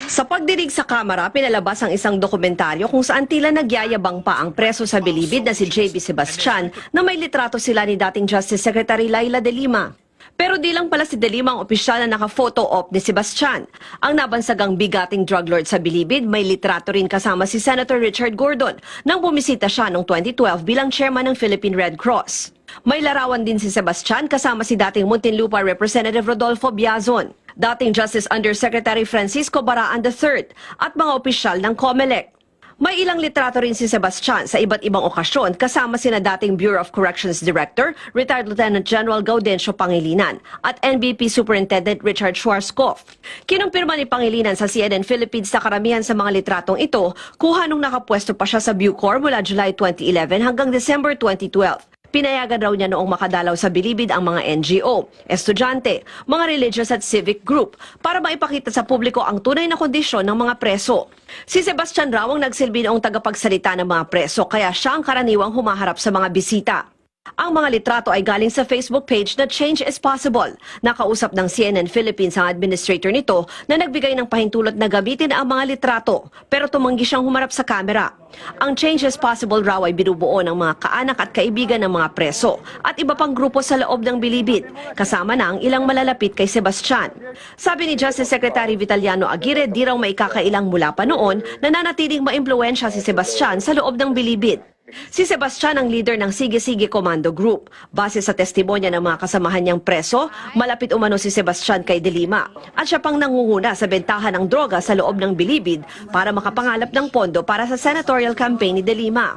Sa pagdinig sa Kamara, pinalabas ang isang dokumentaryo kung saan tila nagyayabang pa ang preso sa Bilibid na si JB Sebastian na may litrato sila ni dating Justice Secretary Laila De Lima. Pero di lang pala si De Lima ang opisyal na naka-photo op ni Sebastian. Ang nabansagang bigating drug lord sa Bilibid, may litrato rin kasama si Senator Richard Gordon nang bumisita siya noong 2012 bilang chairman ng Philippine Red Cross. May larawan din si Sebastian kasama si dating Muntinlupa Representative Rodolfo Biazon, dating Justice Undersecretary Francisco Baraan III at mga opisyal ng COMELEC. May ilang litrato rin si Sebastian sa iba't ibang okasyon kasama sina dating Bureau of Corrections Director, retired Lieutenant General Gaudencio Pangilinan at NBP Superintendent Richard Schwarzkopf. Kinumpirma ni Pangilinan sa CNN Philippines na karamihan sa mga litratong ito kuha nung nakapwesto pa siya sa Bucor mula July 2011 hanggang December 2012. Pinayagan raw niya noong makadalaw sa Bilibid ang mga NGO, estudyante, mga religious at civic group para maipakita sa publiko ang tunay na kondisyon ng mga preso. Si Sebastian raw ang nagsilbi noong tagapagsalita ng mga preso kaya siya ang karaniwang humaharap sa mga bisita. Ang mga litrato ay galing sa Facebook page na Change is Possible. Nakausap ng CNN Philippines ang administrator nito na nagbigay ng pahintulot na gamitin ang mga litrato pero tumanggi siyang humarap sa kamera. Ang Change is Possible raw ay binubuo ng mga kaanak at kaibigan ng mga preso at iba pang grupo sa loob ng Bilibid, kasama na ang ilang malalapit kay Sebastian. Sabi ni Justice Secretary Vitaliano Aguirre, di raw maikakailang mula pa noon na nanatiling maimpluwensya si Sebastian sa loob ng Bilibid. Si Sebastian ang leader ng Sige-Sige Commando Group. Base sa testimonya ng mga kasamahan niyang preso, malapit umano si Sebastian kay De Lima at siya pang nangunguna sa bentahan ng droga sa loob ng Bilibid para makapangalap ng pondo para sa senatorial campaign ni De Lima.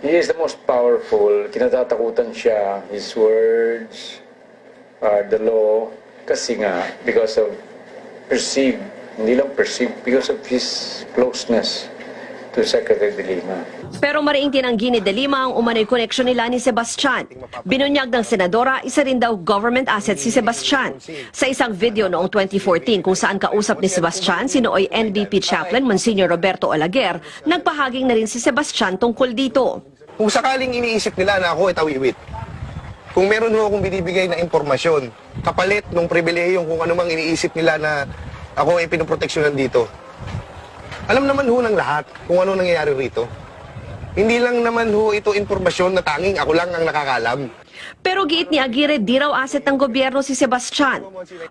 He is the most powerful. Kinatatakutan siya. His words are the law. Kasi nga, because of perceived, hindi lang perceived, because of his closeness to Secretary De Lima. Pero mariing tinanggi ni De Lima ang umano'y koneksyon nila ni Sebastian. Binunyag ng senadora, isa rin daw government asset si Sebastian. Sa isang video noong 2014 kung saan kausap ni Sebastian, sinooy NBP Chaplain Monsignor Roberto Olaguer, nagpahaging na rin si Sebastian tungkol dito. Kung sakaling iniisip nila na ako ay tawiwit, kung meron mo akong binibigay na impormasyon, kapalit ng pribilehiyong kung anumang iniisip nila na ako ay pinoproteksyonan dito, alam naman ho ng lahat kung ano nangyayari rito. Hindi lang naman ho ito impormasyon na tanging ako lang ang nakakalam. Pero giit ni Aguirre, di raw asset ng gobyerno si Sebastian.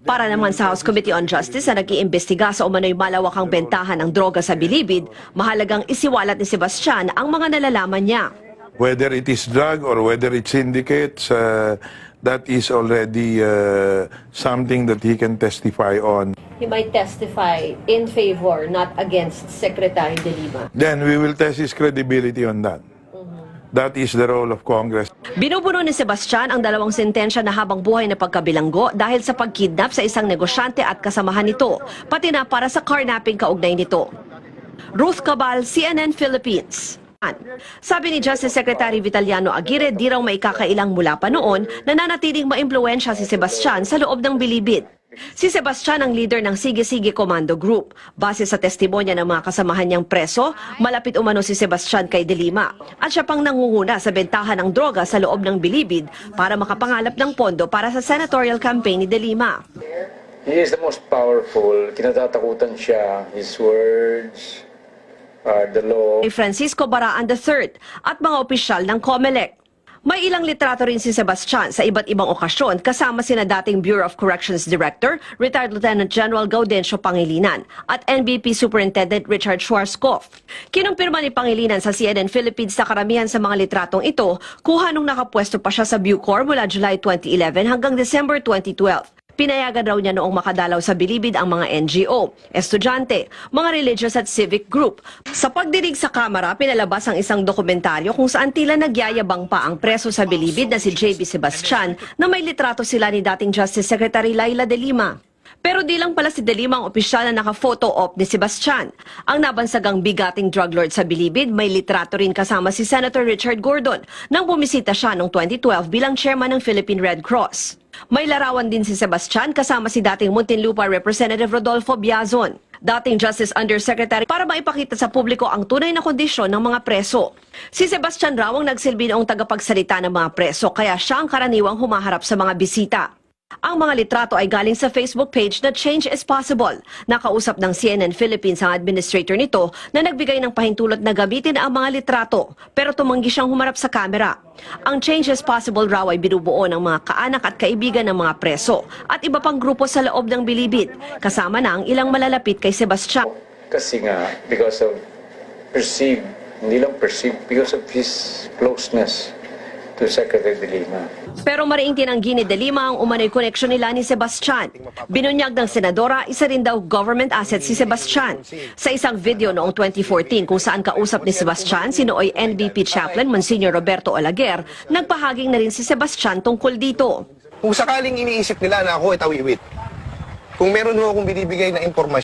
Para naman sa House Committee on Justice na nag-iimbestiga sa umano'y malawakang bentahan ng droga sa Bilibid, mahalagang isiwalat ni Sebastian ang mga nalalaman niya. Whether it is drug or whether it's syndicates, that is already something that he can testify on. He might testify in favor, not against Secretary De Lima. Then we will test his credibility on that. That is the role of Congress. Binubuno ni Sebastian ang dalawang sentensya na habang buhay na pagkabilanggo dahil sa pagkidnap sa isang negosyante at kasamahan nito, pati na para sa carnapping kaugnay nito. Ruth Cabal, CNN Philippines. Sabi ni Justice Secretary Vitaliano Aguirre, di raw maikakailang mula pa noon na nanatiling maimpluwensya si Sebastian sa loob ng Bilibid. Si Sebastian ang leader ng Sige-Sige Commando Group. Base sa testimonya ng mga kasamahan niyang preso, malapit umano si Sebastian kay De Lima at siya pang nangunguna sa bentahan ng droga sa loob ng Bilibid para makapangalap ng pondo para sa senatorial campaign ni De Lima. He is the most powerful. Kinatatakutan siya. His words are the law. Francisco Baraan III at mga opisyal ng COMELEC. May ilang litrato rin si Sebastian sa iba't ibang okasyon kasama sina dating Bureau of Corrections Director, retired Lieutenant General Gaudencio Pangilinan at NBP Superintendent Richard Schwarzkopf. Kinumpirma ni Pangilinan sa CNN Philippines na karamihan sa mga litratong ito kuha nung nakapwesto pa siya sa Bucor mula July 2011 hanggang December 2012. Pinayagan raw niya noong makadalaw sa Bilibid ang mga NGO, estudyante, mga religious at civic group. Sa pagdinig sa Kamara, pinalabas ang isang dokumentaryo kung saan tila nagyayabang pa ang preso sa Bilibid na si JB Sebastian na may litrato sila ni dating Justice Secretary Laila De Lima. Pero di lang pala si De Lima ang opisyal na naka-photo op ni Sebastian. Ang nabansagang bigating drug lord sa Bilibid, may litrato rin kasama si Senator Richard Gordon nang bumisita siya noong 2012 bilang chairman ng Philippine Red Cross. May larawan din si Sebastian kasama si dating Muntinlupa Representative Rodolfo Biazon, dating Justice Undersecretary, para maipakita sa publiko ang tunay na kondisyon ng mga preso. Si Sebastian raw ang nagsilbi noong tagapagsalita ng mga preso kaya siya ang karaniwang humaharap sa mga bisita. Ang mga litrato ay galing sa Facebook page na Change is Possible. Nakausap ng CNN Philippines ang administrator nito na nagbigay ng pahintulot na gamitin ang mga litrato pero tumanggi siyang humarap sa kamera. Ang Change is Possible raw ay binubuo ng mga kaanak at kaibigan ng mga preso at iba pang grupo sa loob ng bilibid, kasama na ang ilang malalapit kay Sebastian. Kasi nga, because of perceived, hindi lang perceived, because of his closeness to Secretary De Lima. Pero mariing tinanggi ni De Lima ang umano'y koneksyon nila ni Sebastian. Binunyag ng senadora, isa rin daw government asset si Sebastian. Sa isang video noong 2014 kung saan kausap ni Sebastian, sinooy NBP chaplain Monsignor Roberto Olaguer, nagpahaging na rin si Sebastian tungkol dito. Kung sakaling iniisip nila na ako ay tawiwit, kung meron mo akong binibigay na impormasyon,